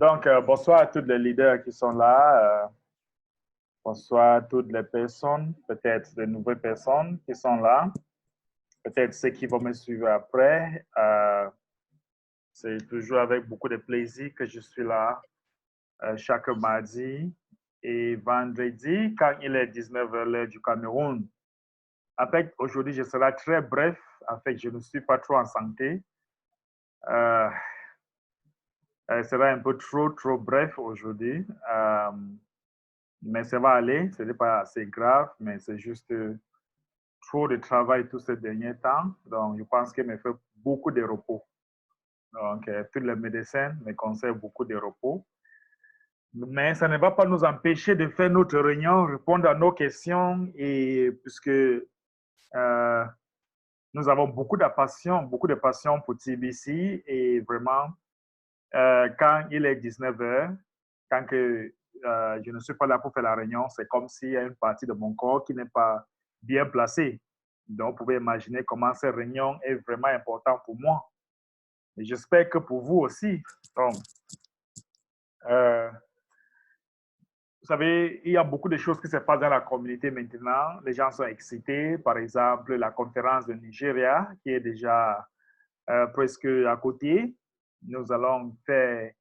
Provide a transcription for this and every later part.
Donc, bonsoir à tous les leaders qui sont là. Bonsoir à toutes les personnes, peut-être de nouvelles personnes qui sont là. Peut-être ceux qui vont me suivre après. C'est toujours avec beaucoup de plaisir que je suis là chaque mardi et vendredi quand il est 19h l'heure du Cameroun. En fait, aujourd'hui, je serai très bref. En fait, je ne suis pas trop en santé. Euh, Elle sera un peu trop bref aujourd'hui. Mais ça va aller. Ce n'est pas assez grave, mais c'est juste trop de travail tous ces derniers temps. Donc, je pense qu'il me fait beaucoup de repos. Donc, tous les médecins me conseillent beaucoup de repos. Mais ça ne va pas nous empêcher de faire notre réunion, répondre à nos questions, et puisque nous avons beaucoup de passion pour TBC, et vraiment, quand il est 19h, quand que, je ne suis pas là pour faire la réunion, c'est comme s'il y a une partie de mon corps qui n'est pas bien placée. Donc, vous pouvez imaginer comment cette réunion est vraiment importante pour moi. Et j'espère que pour vous aussi. Donc, euh, vous savez, il y a beaucoup de choses qui se passent dans la communauté maintenant. Les gens sont excités. Par exemple, la conférence de Nigeria, qui est déjà presque à côté. Nous allons faire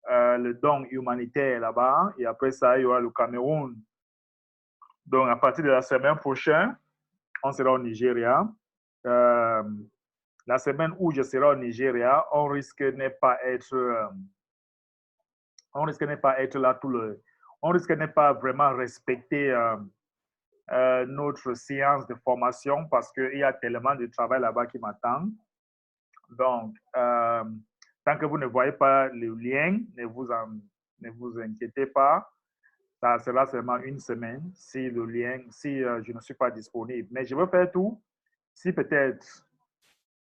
le don humanitaire là-bas. Et après ça, il y aura le Cameroun. Donc, à partir de la semaine prochaine, on sera au Nigeria. Euh, la semaine où je serai au Nigeria, on risque ne pas être, là tout le, on risque ne pas vraiment respecter notre séance de formation parce qu'il y a tellement de travail là-bas qui m'attend. Donc, tant que vous ne voyez pas le lien, ne vous inquiétez pas. Ça sera seulement une semaine si le lien, si je ne suis pas disponible. Mais je veux faire tout. Si peut-être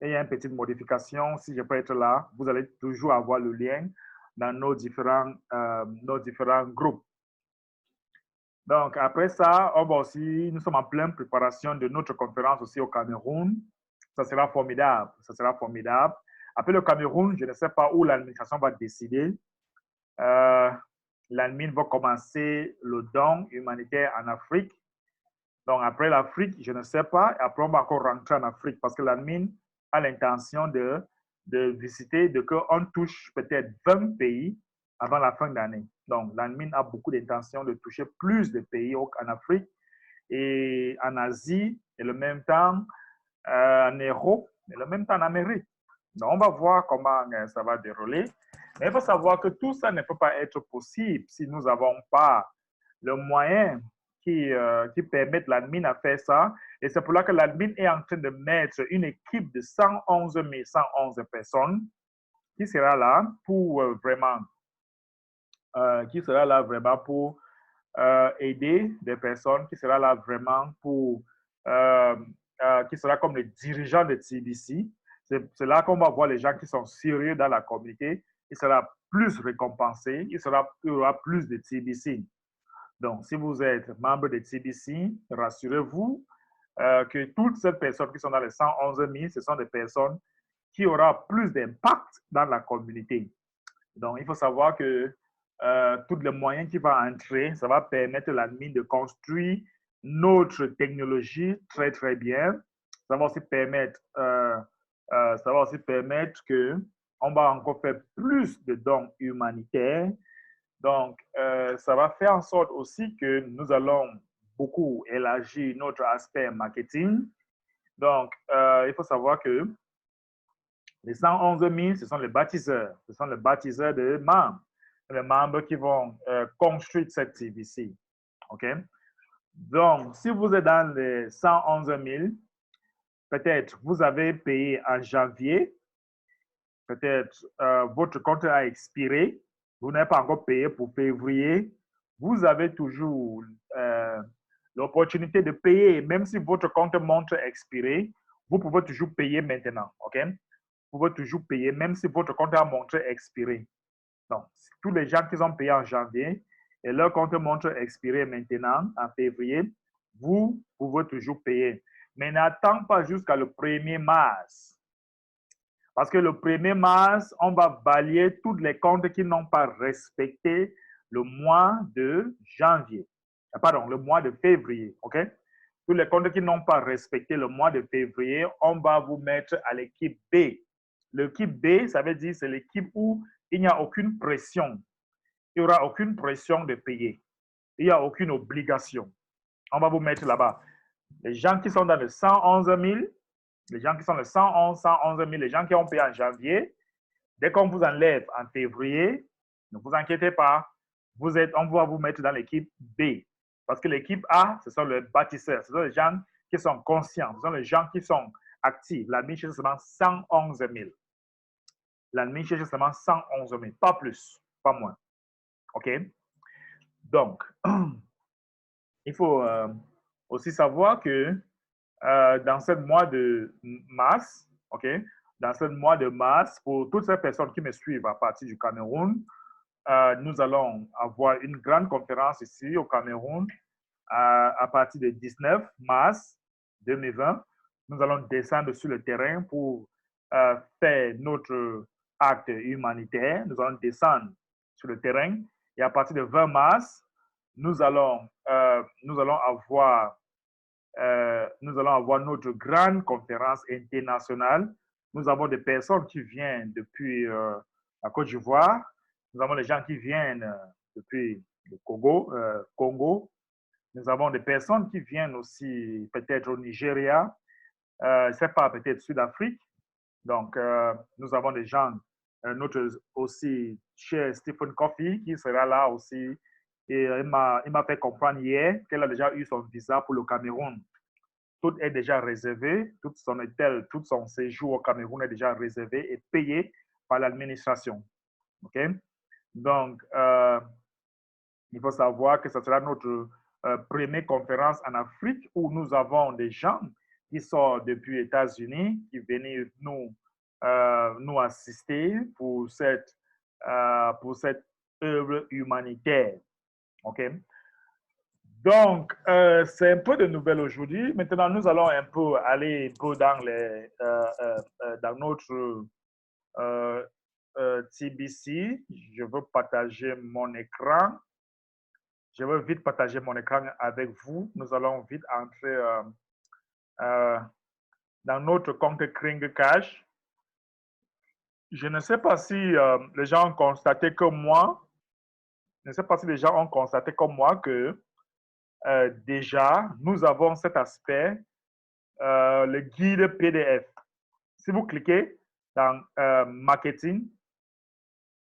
il y a une petite modification, si je peux être là, vous allez toujours avoir le lien dans nos différents groupes. Donc, après ça, on va aussi, nous sommes en pleine préparation de notre conférence aussi au Cameroun. Ça sera formidable. Ça sera formidable. Après le Cameroun, je ne sais pas où l'administration va décider. Euh, L'admin va commencer le don humanitaire en Afrique. Donc, après l'Afrique, je ne sais pas. Après, on va encore rentrer en Afrique parce que l'admin a l'intention de visiter, de qu'on touche peut-être 20 pays avant la fin d'année. Donc, l'admin a beaucoup d'intention de toucher plus de pays en Afrique et en Asie, et le même temps en Europe, et le même temps en Amérique. Donc, on va voir comment ça va dérouler. Mais il faut savoir que tout ça ne peut pas être possible si nous n'avons pas le moyen qui permettent l'admin à faire ça. Et c'est pour là que l'admin est en train de mettre une équipe de 111 personnes qui sera là pour pour aider des personnes, qui sera là vraiment pour, qui sera comme les dirigeants de TBC. C'est là qu'on va voir les gens qui sont sérieux dans la communauté. Il sera plus récompensé, il y aura plus de TBC. Donc, si vous êtes membre de TBC, rassurez-vous que toutes ces personnes qui sont dans les 111 000, ce sont des personnes qui auront plus d'impact dans la communauté. Donc, il faut savoir que tous les moyens qui vont entrer, ça va permettre à l'admin de construire notre technologie très, très bien. Ça va aussi permettre, que on va encore faire plus de dons humanitaires. Donc, ça va faire en sorte aussi que nous allons beaucoup élargir notre aspect marketing. Donc, il faut savoir que les 111 000, ce sont les baptiseurs. Ce sont les baptiseurs de membres. Les membres qui vont construire cette TBC. OK? Donc, si vous êtes dans les 111 000, peut-être vous avez payé en janvier, peut-être votre compte a expiré, vous n'avez pas encore payé pour février, vous avez toujours l'opportunité de payer, même si votre compte montre expiré, vous pouvez toujours payer maintenant. OK? Vous pouvez toujours payer, même si votre compte a montré expiré. Donc, tous les gens qui ont payé en janvier et leur compte montre expiré maintenant, en février, vous pouvez toujours payer. Mais n'attends pas jusqu'à le 1er mars. Parce que le 1er mars, on va balayer tous les comptes qui n'ont pas respecté le mois de janvier. Pardon, le mois de février. OK? Tous les comptes qui n'ont pas respecté le mois de février, on va vous mettre à l'équipe B. L'équipe B, ça veut dire c'est l'équipe où il n'y a aucune pression. Il n'y aura aucune pression de payer. Il n'y a aucune obligation. On va vous mettre là-bas. Les gens qui sont dans le 111 000, les gens qui sont le 111 000, les gens qui ont payé en janvier, dès qu'on vous enlève en février, ne vous inquiétez pas, on va vous mettre dans l'équipe B. Parce que l'équipe A, ce sont les bâtisseurs, ce sont les gens qui sont conscients, ce sont les gens qui sont actifs. L'admin cherche seulement 111 000. L'admin cherche seulement 111 000, pas plus, pas moins. OK? Donc, il faut aussi savoir que dans ce mois de mars, OK, dans ce mois de mars, pour toutes ces personnes qui me suivent à partir du Cameroun, nous allons avoir une grande conférence ici au Cameroun à partir du 19 mars 2020. Nous allons descendre sur le terrain pour faire notre acte humanitaire. Nous allons descendre sur le terrain et à partir du 20 mars, nous allons avoir notre grande conférence internationale. Nous avons des personnes qui viennent depuis la Côte d'Ivoire. Nous avons des gens qui viennent depuis le Congo. Nous avons des personnes qui viennent aussi peut-être au Nigeria. C'est pas peut-être Sud-Afrique. Donc, nous avons des gens, notre aussi cher Stephen Coffey qui sera là aussi. Et il m'a fait comprendre hier qu'elle a déjà eu son visa pour le Cameroun. Tout est déjà réservé, tout son séjour au Cameroun est déjà réservé et payé par l'administration. OK? Donc, il faut savoir que ce sera notre première conférence en Afrique où nous avons des gens qui sont depuis les États-Unis qui viennent nous assister pour cette œuvre humanitaire. OK? Donc, c'est un peu de nouvelles aujourd'hui. Maintenant, nous allons un peu aller un peu dans notre TBC. Je veux partager mon écran. Je veux vite partager mon écran avec vous. Nous allons vite entrer dans notre compte Kring Cash. Je ne sais pas si les gens ont constaté comme moi. Je ne sais pas si les gens ont constaté comme moi que déjà, nous avons cet aspect, le guide PDF. Si vous cliquez dans marketing,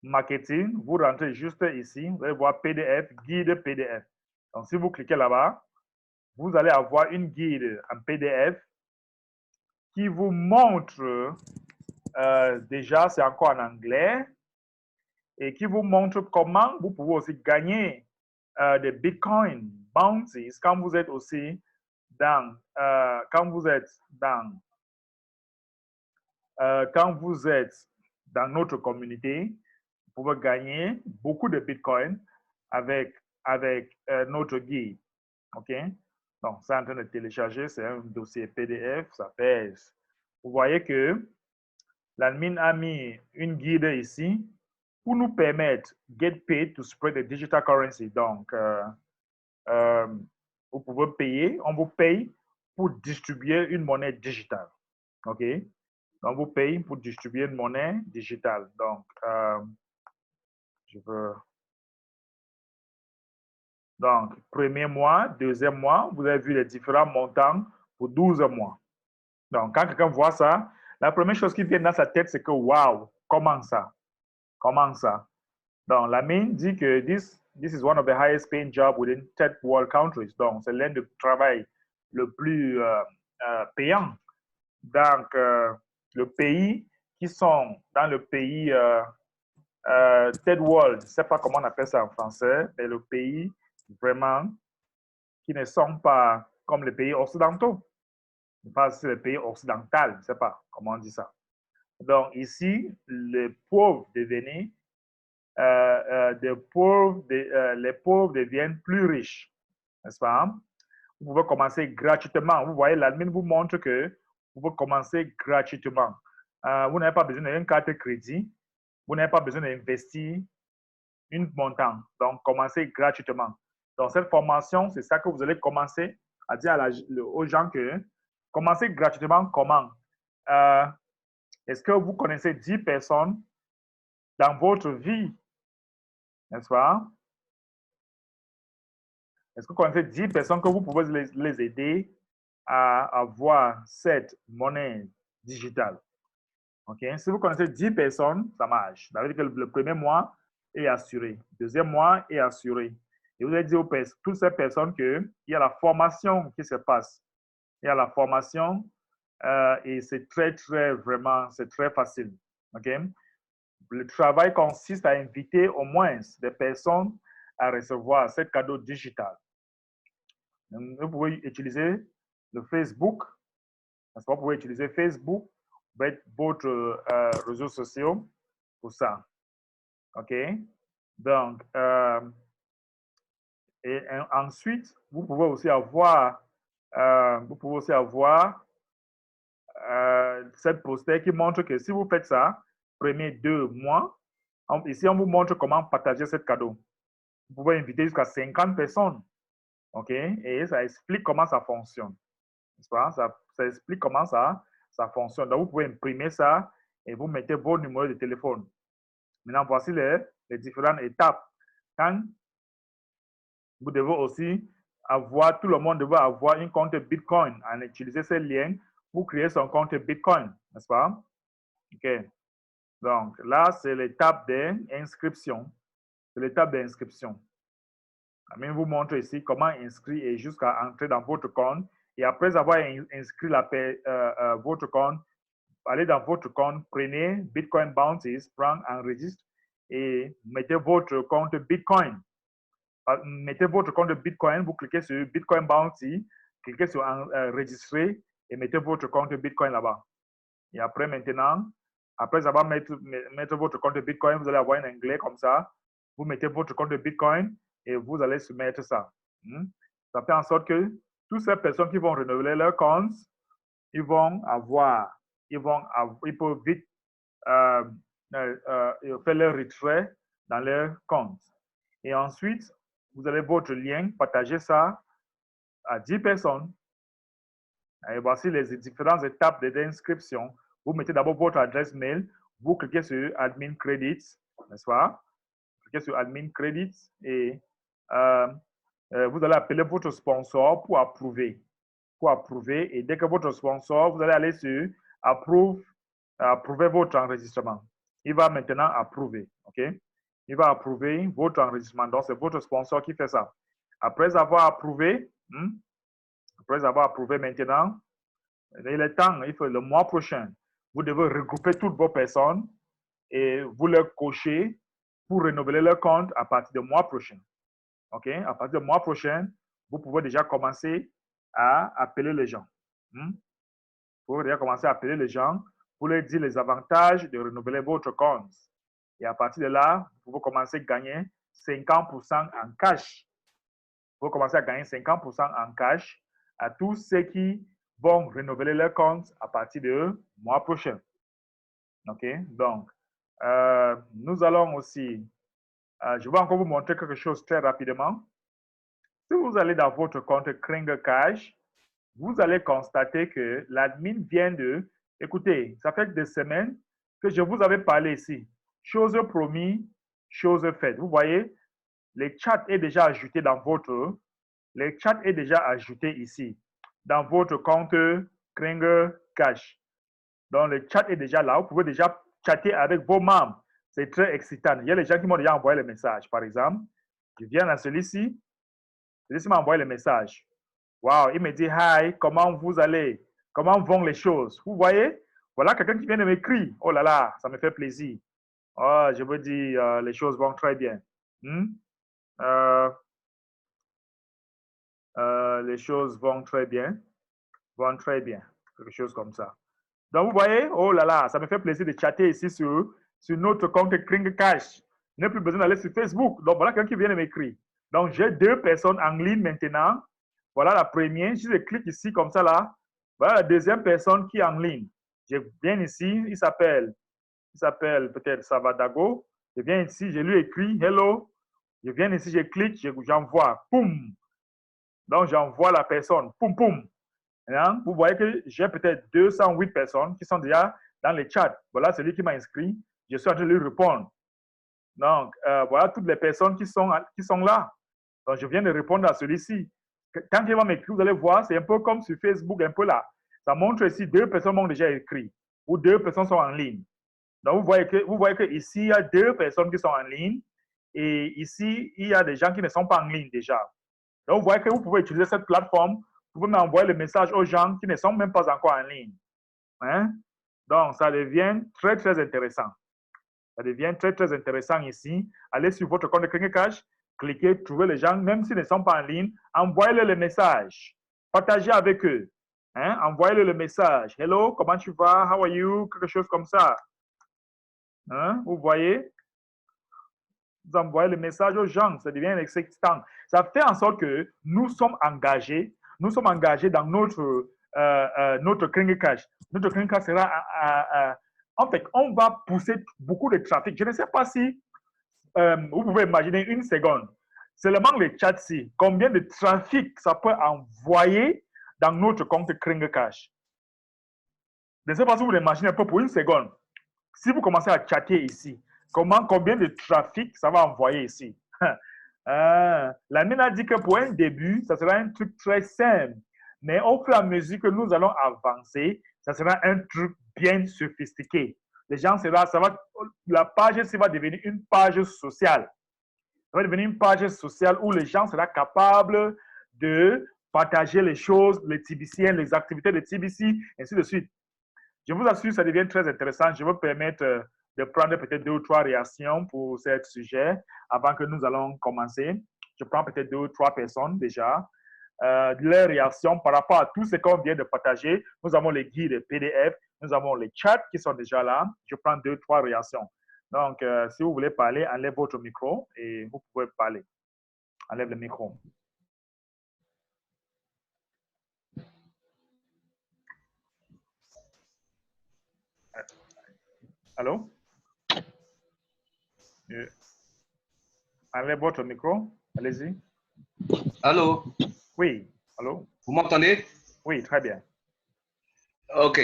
vous rentrez juste ici, vous allez voir PDF, guide PDF. Donc, si vous cliquez là-bas, vous allez avoir une guide en PDF qui vous montre, déjà, c'est encore en anglais, et qui vous montre comment vous pouvez aussi gagner des Bitcoin bounties quand vous êtes aussi dans notre communauté. Vous pouvez gagner beaucoup de Bitcoin avec notre guide. OK? Donc, c'est en train de télécharger. C'est un dossier PDF. Ça pèse. Vous voyez que l'admin a mis une guide ici pour nous permettre get paid to spread the digital currency. Donc, vous pouvez payer. On vous paye pour distribuer une monnaie digitale. OK? Donc, vous payez pour distribuer une monnaie digitale. Donc, Donc, premier mois, deuxième mois, vous avez vu les différents montants pour 12 mois. Donc, quand quelqu'un voit ça, la première chose qui vient dans sa tête, c'est que, waouh, comment ça? Comment ça? Donc, la mine dit que this is one of the highest paying jobs within third world countries. Donc, c'est l'un des travail le plus payant. Donc, le pays qui sont dans le pays third world, je ne sais pas comment on appelle ça en français, mais le pays vraiment qui ne sont pas comme les pays occidentaux. Je parle de les pays occidentaux, je ne sais pas comment on dit ça. Donc ici, les pauvres deviennent, les pauvres deviennent plus riches, n'est-ce pas? Vous pouvez commencer gratuitement. Vous voyez, l'admin vous montre que vous pouvez commencer gratuitement. Vous n'avez pas besoin d'une carte de crédit. Vous n'avez pas besoin d'investir une montant. Donc, commencez gratuitement. Donc, cette formation, c'est ça que vous allez commencer à dire aux gens que commencez gratuitement comment? Est-ce que vous connaissez 10 personnes dans votre vie? N'est-ce pas? Est-ce que vous connaissez 10 personnes que vous pouvez les aider à avoir cette monnaie digitale? OK? Si vous connaissez 10 personnes, ça marche. Ça veut dire que le premier mois est assuré. Le deuxième mois est assuré. Et vous allez dire aux toutes ces personnes qu'il y a la formation qui se passe. Il y a la formation et c'est vraiment, c'est très facile. OK? Le travail consiste à inviter au moins des personnes à recevoir ce cadeau digital. Vous pouvez utiliser le Facebook. Vous pouvez utiliser Facebook, votre réseaux sociaux pour ça. OK? Donc, et ensuite, vous pouvez aussi avoir cette poster qui montre que si vous faites ça, premier 2 mois, ici on vous montre comment partager ce cadeau. Vous pouvez inviter jusqu'à 50 personnes. OK? Et ça explique comment ça fonctionne. N'est-ce pas? Ça explique comment ça fonctionne. Donc, vous pouvez imprimer ça et vous mettez vos numéros de téléphone. Maintenant, voici les différentes étapes. Quand vous devez aussi avoir, tout le monde doit avoir un compte Bitcoin en utilisant ces liens pour créer son compte Bitcoin, n'est-ce pas? OK. Donc, là, c'est l'étape d'inscription. C'est l'étape d'inscription. Je vous montre ici comment inscrire et jusqu'à entrer dans votre compte. Et après avoir inscrit votre compte, allez dans votre compte, prenez Bitcoin Bounties, enregistre et mettez votre compte Bitcoin. Mettez votre compte Bitcoin, vous cliquez sur Bitcoin Bounty, cliquez sur enregistrer et mettez votre compte Bitcoin là-bas. Et après maintenant, après avoir mettre votre compte Bitcoin, vous allez avoir un onglet comme ça. Vous mettez votre compte Bitcoin et vous allez soumettre ça. Ça fait en sorte que toutes ces personnes qui vont renouveler leur compte, ils peuvent vite faire leur retrait dans leur compte. Et ensuite, vous avez votre lien, partagez ça à 10 personnes. Et voici les différentes étapes d'inscription. Vous mettez d'abord votre adresse mail, vous cliquez sur Admin Credits, n'est-ce pas? Vous cliquez sur Admin Credits et vous allez appeler votre sponsor pour approuver. Et dès que votre sponsor, vous allez aller sur approuver votre enregistrement. Il va maintenant approuver. OK? Il va approuver votre enregistrement. Donc, c'est votre sponsor qui fait ça. Après avoir approuvé maintenant, il est temps, il faut le mois prochain, vous devez regrouper toutes vos personnes et vous leur cochez pour renouveler leur compte à partir du mois prochain. OK? À partir du mois prochain, vous pouvez déjà commencer à appeler les gens. Vous pouvez déjà commencer à appeler les gens pour leur dire les avantages de renouveler votre compte. Et à partir de là, vous pouvez commencer à gagner 50% en cash. Vous commencez à gagner 50% en cash à tous ceux qui vont renouveler leur compte à partir du mois prochain. OK? Donc, nous allons aussi, je vais encore vous montrer quelque chose très rapidement. Si vous allez dans votre compte Kringer Cash, vous allez constater que l'admin vient de, écoutez, ça fait des semaines que je vous avais parlé ici. Chose promise, chose faite. Vous voyez, le chat est déjà ajouté dans votre, ici, dans votre compte Kringer Cash. Donc, le chat est déjà là. Vous pouvez déjà chatter avec vos membres. C'est très excitant. Il y a les gens qui m'ont déjà envoyé le message. Par exemple, je viens à celui-ci. Celui-ci m'a envoyé le message. Wow, il me dit, hi, comment vous allez? Comment vont les choses? Vous voyez? Voilà quelqu'un qui vient de m'écrire. Oh là là, ça me fait plaisir. Oh, je veux dire, les choses vont très bien. Les choses vont très bien. Quelque chose comme ça. Donc, vous voyez, oh là là, ça me fait plaisir de chatter ici sur notre compte Kringer Cash. Je n'ai plus besoin d'aller sur Facebook. Donc, voilà quelqu'un qui vient de m'écrire. Donc, j'ai 2 personnes en ligne maintenant. Voilà la première. Si je clique ici comme ça là, voilà la deuxième personne qui est en ligne. Je viens ici, il s'appelle peut-être Savadago. Je viens ici, je lui écris hello. Je viens ici, je clique, j'envoie. Poum! Donc, j'envoie la personne. Poum, poum. Hein? Vous voyez que j'ai peut-être 208 personnes qui sont déjà dans les chats. Voilà celui qui m'a inscrit. Je suis en train de lui répondre. Donc, voilà toutes les personnes qui sont là. Donc, je viens de répondre à celui-ci. Quand il va m'écrire, vous allez voir, c'est un peu comme sur Facebook, un peu là. Ça montre ici, 2 personnes m'ont déjà écrit ou 2 personnes sont en ligne. Donc, vous voyez que ici, il y a 2 personnes qui sont en ligne et ici, il y a des gens qui ne sont pas en ligne déjà. Donc, vous voyez que vous pouvez utiliser cette plateforme, vous pouvez m'envoyer le message aux gens qui ne sont même pas encore en ligne. Hein? Donc, ça devient très, très intéressant. Ça devient très, très intéressant ici. Allez sur votre compte de Kringecash, cliquez, trouvez les gens, même s'ils ne sont pas en ligne, envoyez-leur le message. Partagez avec eux. Hein? Envoyez-leur le message. Hello, comment tu vas? How are you? Quelque chose comme ça. Hein? Vous voyez? Vous envoyez le message aux gens, ça devient excitant. Ça fait en sorte que nous sommes engagés dans notre Kringecash. Notre Kringecash sera, en fait, on va pousser beaucoup de trafic. Je ne sais pas si vous pouvez imaginer une seconde, seulement les chats-ci, combien de trafic ça peut envoyer dans notre compte Kringecash. Je ne sais pas si vous l'imaginez un peu pour une seconde. Si vous commencez à chatter ici, combien de trafic ça va envoyer ici? La mine a dit que pour un début, ça sera un truc très simple. Mais au fur et à mesure que nous allons avancer, ça sera un truc bien sophistiqué. Les gens, la page va devenir une page sociale. Ça va devenir une page sociale où les gens seront capables de partager les choses, les TBC, les activités de TBC, ainsi de suite. Je vous assure, ça devient très intéressant. Je vais vous permettre de prendre peut-être 2 ou 3 réactions pour ce sujet avant que nous allons commencer. Je prends peut-être 2 ou 3 personnes déjà. Les réactions par rapport à tout ce qu'on vient de partager. Nous avons les guides PDF, nous avons les chats qui sont déjà là. Je prends 2 ou 3 réactions. Donc, si vous voulez parler, enlève votre micro et vous pouvez parler. Enlève le micro. Allô? Enlève votre micro. Allez-y. Allô? Oui. Allô? Vous m'entendez? Oui, très bien. OK.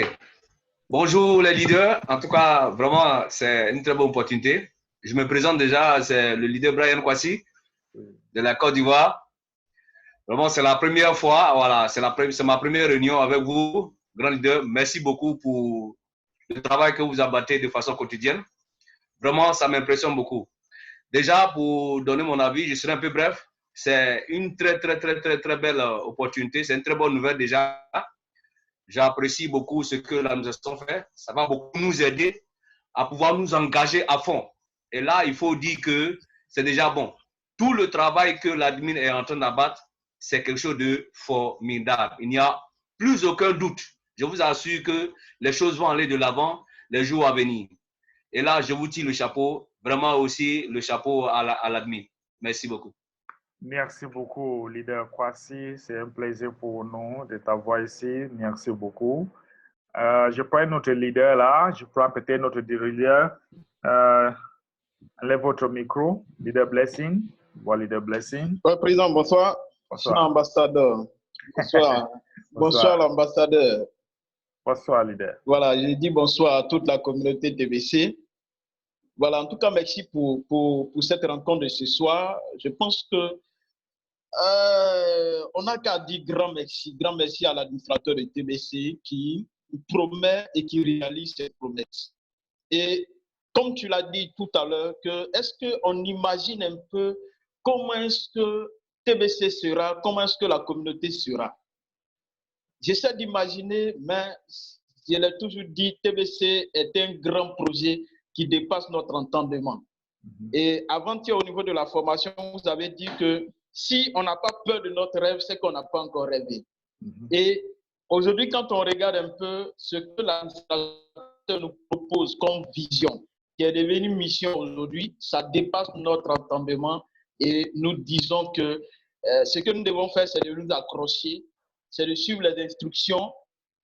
Bonjour les leaders. En tout cas, vraiment, c'est une très bonne opportunité. Je me présente déjà, c'est le leader Brian Kwasi de la Côte d'Ivoire. Vraiment, c'est la première fois, voilà, c'est ma première réunion avec vous, grand leader. Merci beaucoup pour le travail que vous abattez de façon quotidienne. Vraiment, ça m'impressionne beaucoup. Déjà, pour donner mon avis, je serai un peu bref. C'est une très belle opportunité. C'est une très bonne nouvelle déjà. J'apprécie beaucoup ce que l'administration fait. Ça va beaucoup nous aider à pouvoir nous engager à fond. Et là, il faut dire que c'est déjà bon. Tout le travail que l'admin est en train d'abattre, c'est quelque chose de formidable. Il n'y a plus aucun doute. Je vous assure que les choses vont aller de l'avant les jours à venir. Et là, je vous tire le chapeau, vraiment aussi le chapeau à l'admin. Merci beaucoup. Merci beaucoup, leader Kwasi. C'est un plaisir pour nous de t'avoir ici. Merci beaucoup. Je prends notre leader là. Je prends peut-être notre leader. Enlève votre micro. Leader Blessing. Voilà, leader Blessing. Oui, président, bonsoir. Bonsoir. Ambassadeur. Bonsoir. Bonsoir, l'ambassadeur. Bonsoir, leader. Voilà, je dis bonsoir à toute la communauté TBC. Voilà, en tout cas, merci pour cette rencontre de ce soir. Je pense que on n'a qu'à dire grand merci à l'administrateur de TBC qui promet et qui réalise ses promesses. Et comme tu l'as dit tout à l'heure, est-ce qu'on imagine un peu comment est-ce que TBC sera, comment est-ce que la communauté sera? J'essaie d'imaginer, mais je l'ai toujours dit, TBC est un grand projet qui dépasse notre entendement. Et avant-hier, au niveau de la formation, vous avez dit que si on n'a pas peur de notre rêve, c'est qu'on n'a pas encore rêvé. Et aujourd'hui, quand on regarde un peu ce que l'administrateur nous propose comme vision, qui est devenue mission aujourd'hui, ça dépasse notre entendement et nous disons que ce que nous devons faire, c'est de nous accrocher, c'est de suivre les instructions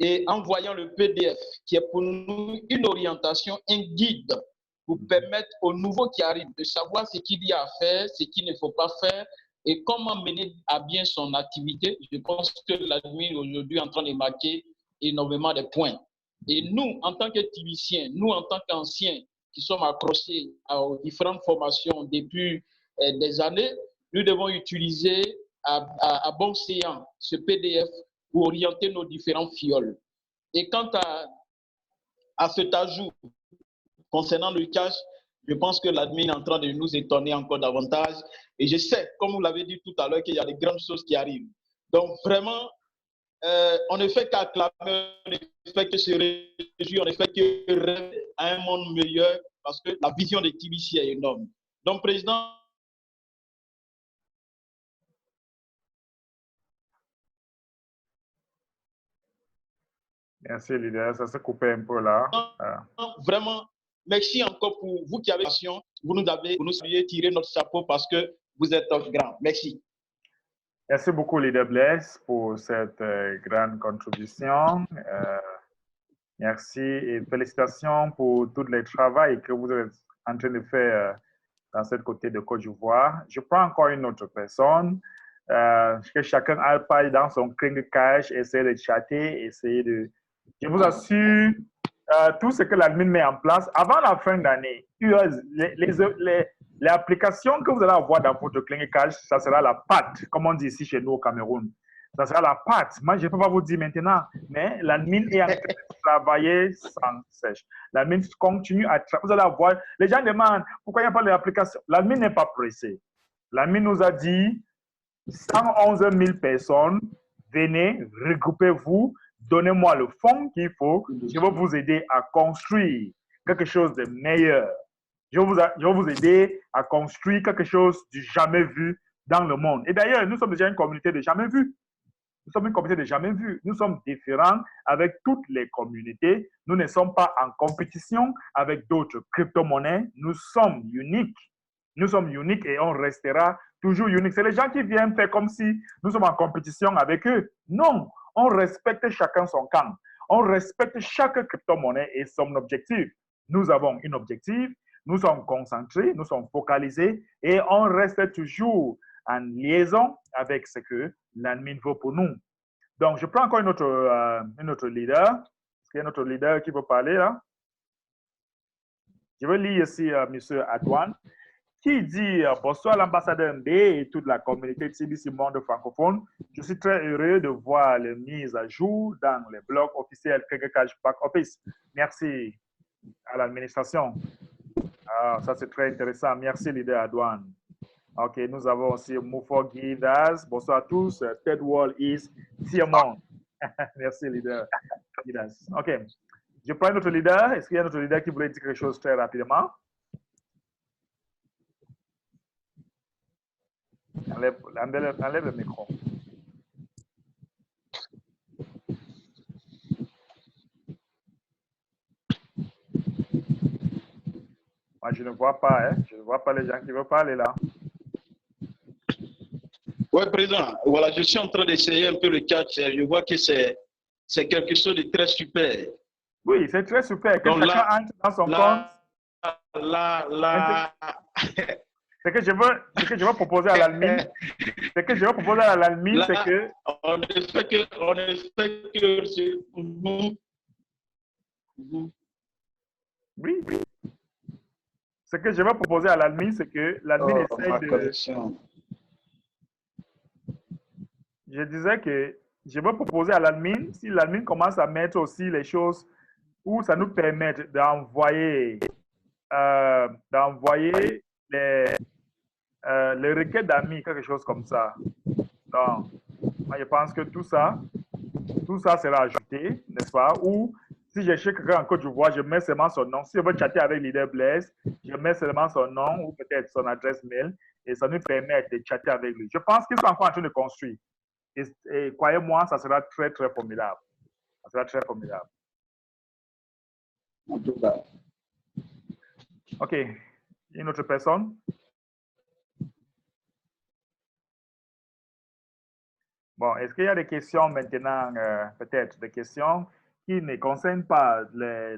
et envoyant le PDF qui est pour nous une orientation, un guide pour permettre aux nouveaux qui arrivent de savoir ce qu'il y a à faire, ce qu'il ne faut pas faire et comment mener à bien son activité. Je pense que l'admin aujourd'hui est en train de marquer énormément de points. Et nous, en tant que TVCiens, nous, en tant qu'anciens qui sommes accrochés aux différentes formations depuis des années, nous devons utiliser à bon séant ce PDF pour orienter nos différents fioles. Et quant à cet ajout concernant le cash, je pense que l'admin est en train de nous étonner encore davantage. Et je sais, comme vous l'avez dit tout à l'heure, qu'il y a de grandes choses qui arrivent. Donc vraiment, on ne fait qu'acclamer, on ne fait que se réjouir, on ne fait que rêver à un monde meilleur parce que la vision de TBC est énorme. Donc, Président, Merci, leader. Ça s'est coupé un peu là. Vraiment, merci encore pour vous qui avez passion. Vous nous avez tiré notre chapeau parce que vous êtes grand. Merci. Merci beaucoup, leader Blaise, pour cette grande contribution. Merci et félicitations pour tout le travail que vous êtes en train de faire dans cette côté de Côte d'Ivoire. Je prends encore une autre personne, que chacun a parlé dans son cache, essayer de chatter, essayer de... Je vous assure, tout ce que l'admin met en place, avant la fin d'année, les applications que vous allez avoir dans votre cache, ça sera la patte, comme on dit ici chez nous au Cameroun. Ça sera la patte. Moi, je ne peux pas vous dire maintenant, mais l'admin est en train de travailler sans cesse. L'admin continue à travailler. Vous allez voir, les gens demandent pourquoi il n'y a pas d'application. L'admin n'est pas pressé. L'admin nous a dit 111 000 personnes, venez, regroupez-vous, donnez-moi le fonds qu'il faut. Je vais vous aider à construire quelque chose de meilleur. Je vais vous aider à construire quelque chose du jamais vu dans le monde. Et d'ailleurs, nous sommes déjà une communauté de jamais vu. Nous sommes une communauté de jamais vu. Nous sommes différents avec toutes les communautés. Nous ne sommes pas en compétition avec d'autres crypto-monnaies. Nous sommes uniques. Nous sommes uniques et on restera toujours uniques. C'est les gens qui viennent faire comme si nous sommes en compétition avec eux. Non, on respecte chacun son camp. On respecte chaque crypto-monnaie et son objectif. Nous avons un objectif, nous sommes concentrés, nous sommes focalisés et on reste toujours en liaison avec ce que l'admin veut pour nous. Donc, je prends encore une autre leader. Est-ce qu'il y a un autre leader qui veut parler là? Je vais lire ici M. Adouane qui dit bonsoir l'ambassadeur MB et toute la communauté de CBC Monde francophone. Je suis très heureux de voir les mises à jour dans les blogs officiels Cash Back Office. Merci à l'administration. Ça, c'est très intéressant. Merci, leader Adouane. OK, nous avons aussi Moufo Guidas. Bonsoir à tous. Ted Wall is Siamon. Merci, leader Guidas. OK. Je prends notre leader. Est-ce qu'il y a notre leader qui voulait dire quelque chose très rapidement? Enlève le micro. Moi, je ne vois pas, hein? Je ne vois pas les gens qui veulent parler là. Oui, Président. Voilà, je suis en train d'essayer un peu le catch. Je vois que c'est quelque chose de très super. Oui, c'est très super. Que donc chacun entre dans son compte. Ce que je veux proposer à l'admin, c'est que on ne fait que oui. Ce que je veux proposer à l'admin, c'est que l'admin essaye de... Connexion. Je disais que je veux proposer à l'admin, si l'admin commence à mettre aussi les choses où ça nous permet d'envoyer les requêtes d'amis, quelque chose comme ça. Donc, moi, je pense que tout ça sera ajouté, n'est-ce pas? Ou si je cherche quelqu'un en Côte d'Ivoire, je mets seulement son nom. Si je veux chatter avec Leader Blaise, je mets seulement son nom ou peut-être son adresse mail et ça nous permet de chatter avec lui. Je pense qu'ils sont encore en train de construire. Et croyez-moi, ça sera très, très formidable. Ça sera très formidable. OK. Une autre personne? Bon, est-ce qu'il y a des questions maintenant, peut-être des questions qui ne concernent pas les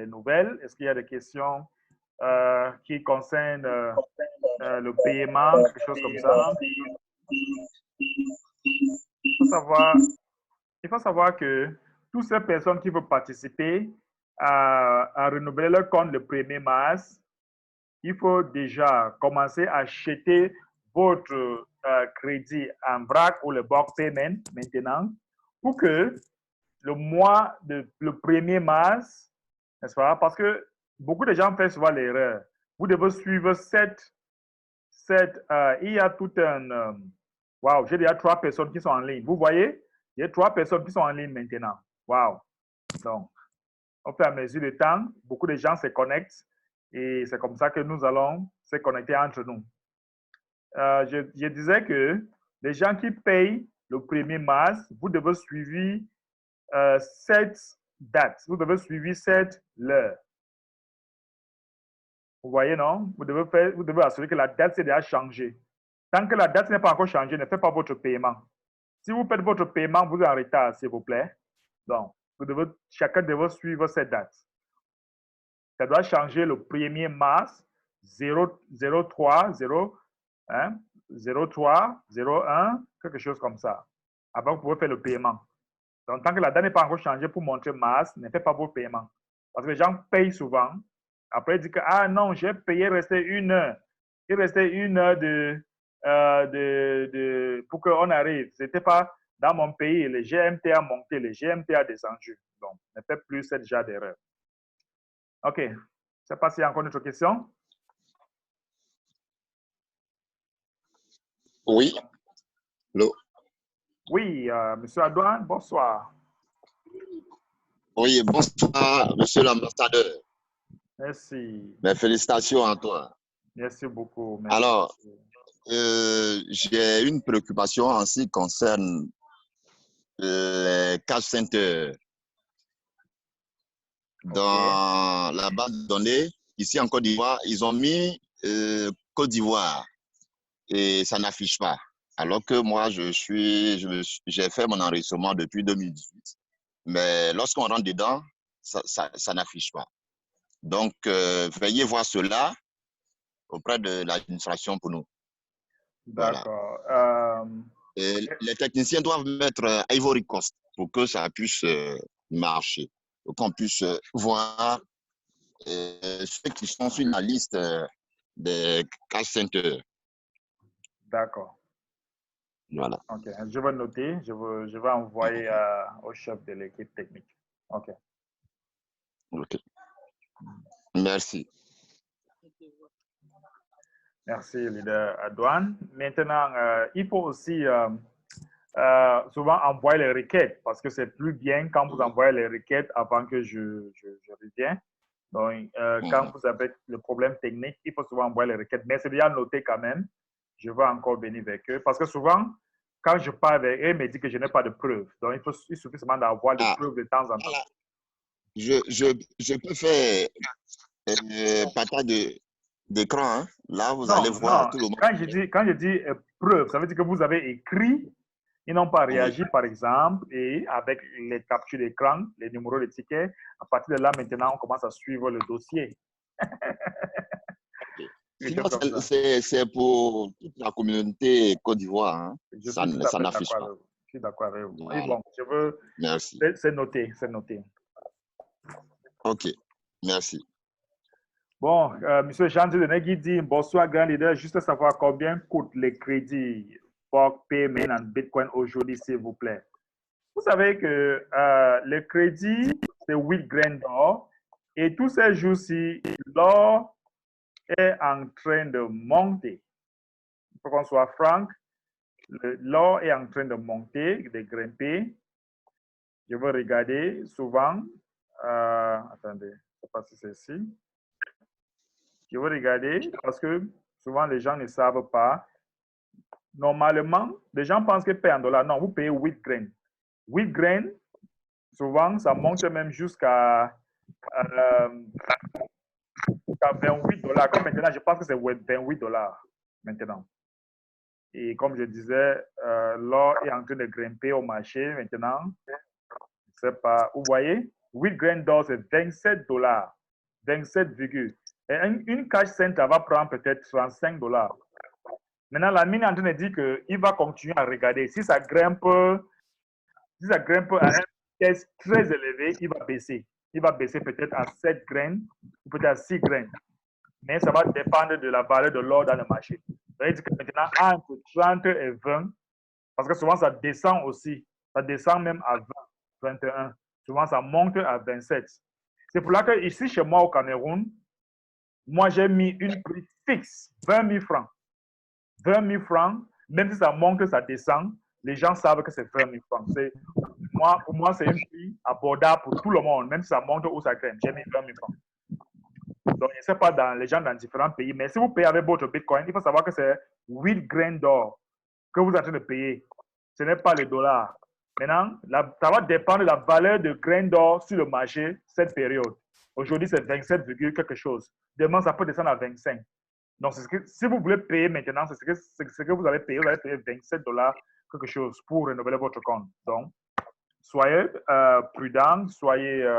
nouvelles? Est-ce qu'il y a des questions qui concernent le paiement, quelque chose comme ça? Il faut savoir que toutes ces personnes qui veulent participer à renouveler leur compte le 1er mars, il faut déjà commencer à acheter votre crédit en vrac ou le bulk payment maintenant pour que le mois le 1er mars, n'est-ce pas? Parce que beaucoup de gens font souvent l'erreur. Vous devez suivre il y a tout un... Waouh, j'ai déjà 3 personnes qui sont en ligne. Vous voyez? Il y a 3 personnes qui sont en ligne maintenant. Waouh! Donc, au fur et à mesure du temps, beaucoup de gens se connectent et c'est comme ça que nous allons se connecter entre nous. Je disais que les gens qui payent le 1er mars, vous devez suivre cette date. Vous devez suivre cette heure. Vous voyez, non? Vous devez assurer que la date s'est déjà changée. Tant que la date n'est pas encore changée, ne faites pas votre paiement. Si vous faites votre paiement, vous êtes en retard, s'il vous plaît. Donc, chacun devrait suivre cette date. Ça doit changer le 1er mars 03, 01, quelque chose comme ça, avant que vous pouvez faire le paiement. Donc, tant que la date n'est pas encore changée pour montrer mars, ne faites pas vos paiements. Parce que les gens payent souvent. Après, ils disent que, ah non, j'ai payé, il restait 1 heure. Il restait 1 heure pour qu'on arrive. Ce n'était pas dans mon pays, le GMT a monté, le GMT a descendu. Donc, ne faites plus ce genre d'erreur. OK. Je ne sais pas s'il y a encore une autre question. Oui. Hello. Oui, Monsieur Adouane, bonsoir. Oui, bonsoir, Monsieur l'ambassadeur. Merci. Mes félicitations à toi. Merci beaucoup. Merci. Alors, j'ai une préoccupation en ce qui concerne les cash centers. Dans la base de données, ici en Côte d'Ivoire, ils ont mis Côte d'Ivoire et ça n'affiche pas. Alors que moi, j'ai fait mon enregistrement depuis 2018. Mais lorsqu'on rentre dedans, ça n'affiche pas. Donc, veuillez voir cela auprès de l'administration pour nous. D'accord. Voilà. Les techniciens doivent mettre Ivory Coast pour que ça puisse marcher, pour qu'on puisse voir ceux qui sont sur la liste des cash centers. D'accord. Voilà. OK. Je vais noter. Je vais envoyer au chef de l'équipe technique. OK. OK. Merci. Merci, leader Adouane. Maintenant, il faut aussi souvent envoyer les requêtes parce que c'est plus bien quand vous envoyez les requêtes avant que je revienne. Donc, quand vous avez le problème technique, il faut souvent envoyer les requêtes. Mais c'est déjà noté quand même. Je vais encore venir avec eux. Parce que souvent, quand je parle avec eux, ils me disent que je n'ai pas de preuves. Donc, il suffit seulement d'avoir des preuves de temps en temps. Voilà. Je peux faire partage d'écran. Hein? Là, vous allez voir tout le monde. Quand je dis preuve, ça veut dire que vous avez écrit, ils n'ont pas réagi, par exemple, et avec les captures d'écran, les numéros de tickets, à partir de là, maintenant, on commence à suivre le dossier. Sinon, c'est pour toute la communauté Côte d'Ivoire. Hein? Ça n'affiche pas. Je suis d'accord avec vous. Voilà. Bon, je veux... Merci. C'est noté, c'est noté. OK, merci. Bon, Monsieur Jean-Dieu de Negui dit, bonsoir, grand leader. Juste savoir combien coûtent les crédits pour paiement en Bitcoin aujourd'hui, s'il vous plaît. Vous savez que le crédit, c'est 8 grains d'or. Et tous ces jours-ci, l'or est en train de monter. Il faut qu'on soit franc. L'or est en train de monter, de grimper. Je vais regarder souvent. Attendez, je ne sais pas si c'est ici. Je vais regarder parce que souvent les gens ne savent pas. Normalement, les gens pensent qu'ils payent en dollars. Non, vous payez 8 grains. 8 grains, souvent, ça monte même jusqu'à 28 dollars. Comme maintenant, je pense que c'est 28 dollars maintenant. Et comme je disais, l'or est en train de grimper au marché maintenant. Je ne sais pas. Vous voyez, 8 grains d'or, c'est 27 $. 27, et une cash cent va prendre peut-être 35 $. Maintenant, la mine est en train de dire qu'il va continuer à regarder. Si ça grimpe à un vitesse très élevé, il va baisser. Il va baisser peut-être à 7 grains ou peut-être à 6 grains. Mais ça va dépendre de la valeur de l'or dans le marché. Ça veut dire que maintenant, entre 30 et 20, parce que souvent ça descend aussi. Ça descend même à 20, 21. Souvent ça monte à 27. C'est pour là que ici, chez moi au Cameroun, moi j'ai mis une prix fixe, 20 000 francs. 20 000 francs, même si ça monte, ça descend, les gens savent que c'est 20 000 francs. Pour moi, c'est un prix abordable pour tout le monde, même si ça monte ou ça grimpe. J'ai mis 20 000 francs. Donc, je ne sais pas dans les gens dans différents pays, mais si vous payez avec votre Bitcoin, il faut savoir que c'est 8 grains d'or que vous êtes en train de payer. Ce n'est pas le dollar. Maintenant, ça va dépendre de la valeur de grains d'or sur le marché cette période. Aujourd'hui, c'est 27, quelque chose. Demain, ça peut descendre à 25. Donc, si vous voulez payer maintenant, c'est ce que vous allez payer. Vous allez payer 27 $, quelque chose, pour renouveler votre compte. Donc, soyez prudents, soyez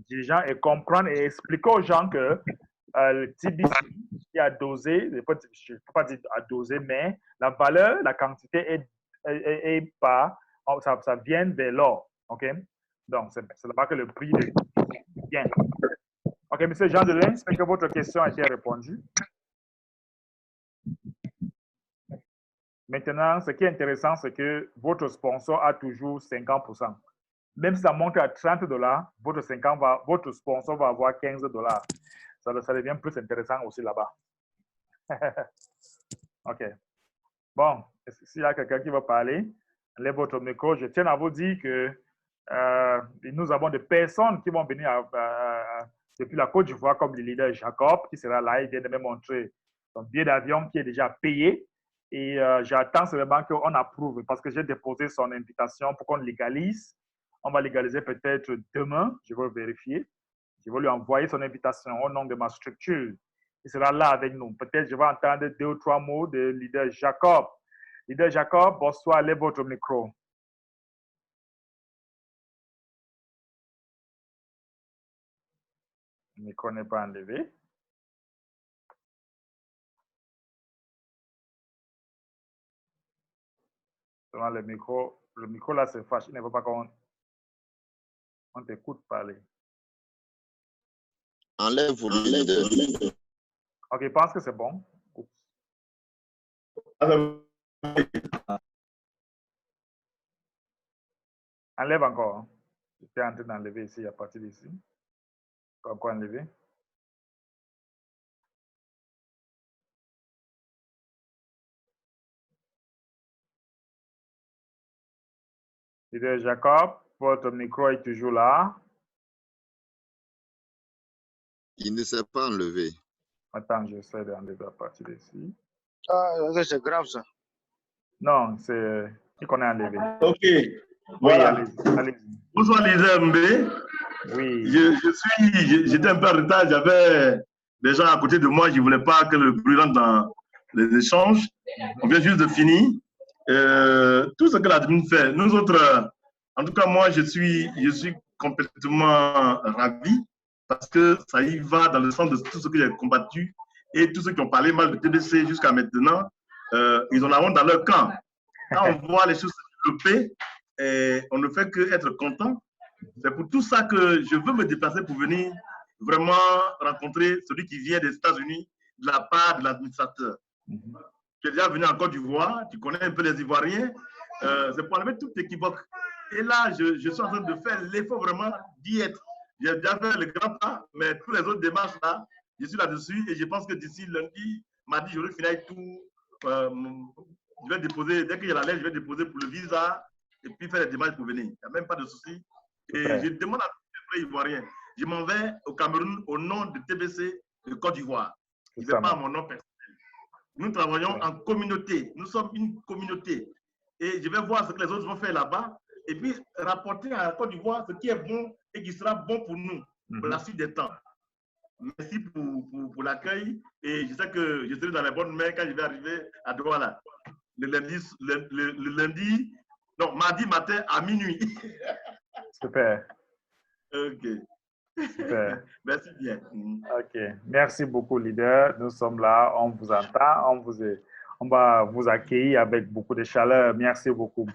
diligents et comprendre et expliquer aux gens que le TBC est à doser, je ne peux pas dire à doser, mais la valeur, la quantité est pas, ça vient de l'or. OK? Donc, c'est là-bas que le prix vient. OK, M. Jean Delin, j'espère que votre question a été répondue. Maintenant, ce qui est intéressant, c'est que votre sponsor a toujours 50%. Même si ça monte à 30 $, votre sponsor va avoir 15 $. Ça devient plus intéressant aussi là-bas. OK. Bon, s'il y a quelqu'un qui veut parler, lève votre micro. Je tiens à vous dire que nous avons des personnes qui vont venir depuis la Côte d'Ivoire, comme le leader Jacob, qui sera là. Il vient de me montrer son billet d'avion qui est déjà payé. Et j'attends seulement qu'on approuve parce que j'ai déposé son invitation pour qu'on légalise. On va légaliser peut-être demain. Je vais vérifier. Je vais lui envoyer son invitation au nom de ma structure. Il sera là avec nous. Peut-être je vais entendre 2 ou 3 mots de leader Jacob. Leader Jacob, bonsoir, lève votre micro. Le micro n'est pas enlevé. Le micro là se fâche. Il ne veut pas qu'on t'écoute parler. Enlève vos leader. OK, je pense que c'est bon. Enlève encore. J'étais en train d'enlever ici, à partir d'ici. Encore enlever. Leader Jacob, votre micro est toujours là. Il ne s'est pas enlevé. Attends, j'essaie d'enlever à partir d'ici. Ah, c'est grave ça. Non, c'est qui qu'on a enlevé. Ok. Voilà. Oui, allez-y. Bonsoir les MB. Oui. J'étais un peu en retard, j'avais des gens à côté de moi, je ne voulais pas que le bruit rentre dans les échanges. On vient juste de finir. Tout ce que l'admin fait, nous autres, en tout cas moi, je suis complètement ravi parce que ça y va dans le sens de tout ce que j'ai combattu et tous ceux qui ont parlé mal de TBC jusqu'à maintenant, ils en ont dans leur camp. Quand on voit les choses se développer, on ne fait que être content. C'est pour tout ça que je veux me déplacer pour venir vraiment rencontrer celui qui vient des États-Unis de la part de l'administrateur. Tu es déjà venu en Côte d'Ivoire, tu connais un peu les Ivoiriens, c'est pour enlever toute équivoque. Et là, je suis en train de faire l'effort vraiment d'y être. J'ai déjà fait le grand pas, mais tous les autres démarches là, je suis là-dessus et je pense que d'ici lundi, mardi, j'aurai fini avec tout. Je vais déposer, dès qu'il y a la lettre, je vais déposer pour le visa et puis faire les démarches pour venir. Il n'y a même pas de souci. Et je demande à tous les Ivoiriens, je m'en vais au Cameroun au nom de TBC de Côte d'Ivoire. Je ne vais pas à mon nom personnel. Nous travaillons en communauté. Nous sommes une communauté. Et je vais voir ce que les autres vont faire là-bas et puis rapporter à la Côte d'Ivoire ce qui est bon et qui sera bon pour nous pour la suite des temps. Merci pour l'accueil et je sais que je serai dans les bonnes mains quand je vais arriver à Douala. donc mardi matin à minuit. Super. Ok. Super. Merci bien. Ok. Merci beaucoup, leader. Nous sommes là, on vous entend, on va vous accueillir avec beaucoup de chaleur. Merci beaucoup.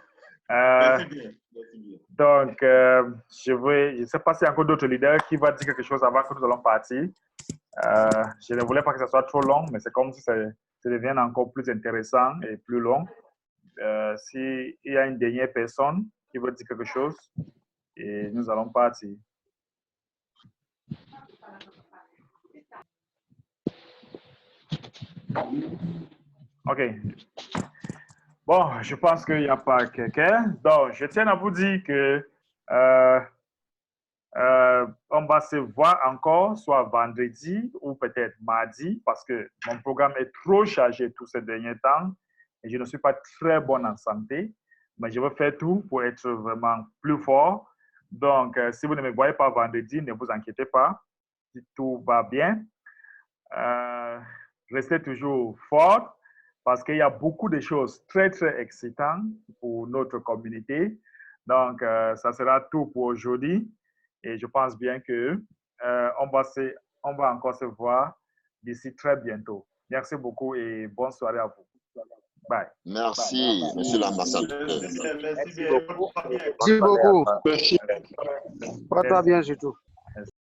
Merci bien. Merci bien. Donc, je ne sais pas s'il y a encore d'autres leaders qui vont dire quelque chose avant que nous allons partir. Je ne voulais pas que ça soit trop long, mais c'est comme si ça devienne encore plus intéressant et plus long. S'il y a une dernière personne qui veut dire quelque chose, et nous allons partir. OK. Bon, je pense qu'il n'y a pas quelqu'un. Donc, je tiens à vous dire que on va se voir encore, soit vendredi ou peut-être mardi, parce que mon programme est trop chargé tous ces derniers temps et je ne suis pas très bon en santé, mais je vais faire tout pour être vraiment plus fort. Donc, si vous ne me voyez pas vendredi, ne vous inquiétez pas, si tout va bien. Restez toujours fort parce qu'il y a beaucoup de choses très, très excitantes pour notre communauté. Donc, ça sera tout pour aujourd'hui. Et je pense bien que on va encore se voir d'ici très bientôt. Merci beaucoup et bonne soirée à vous. Bye. Merci, monsieur l'ambassadeur. Merci bien. Merci beaucoup. Porte-toi bien surtout.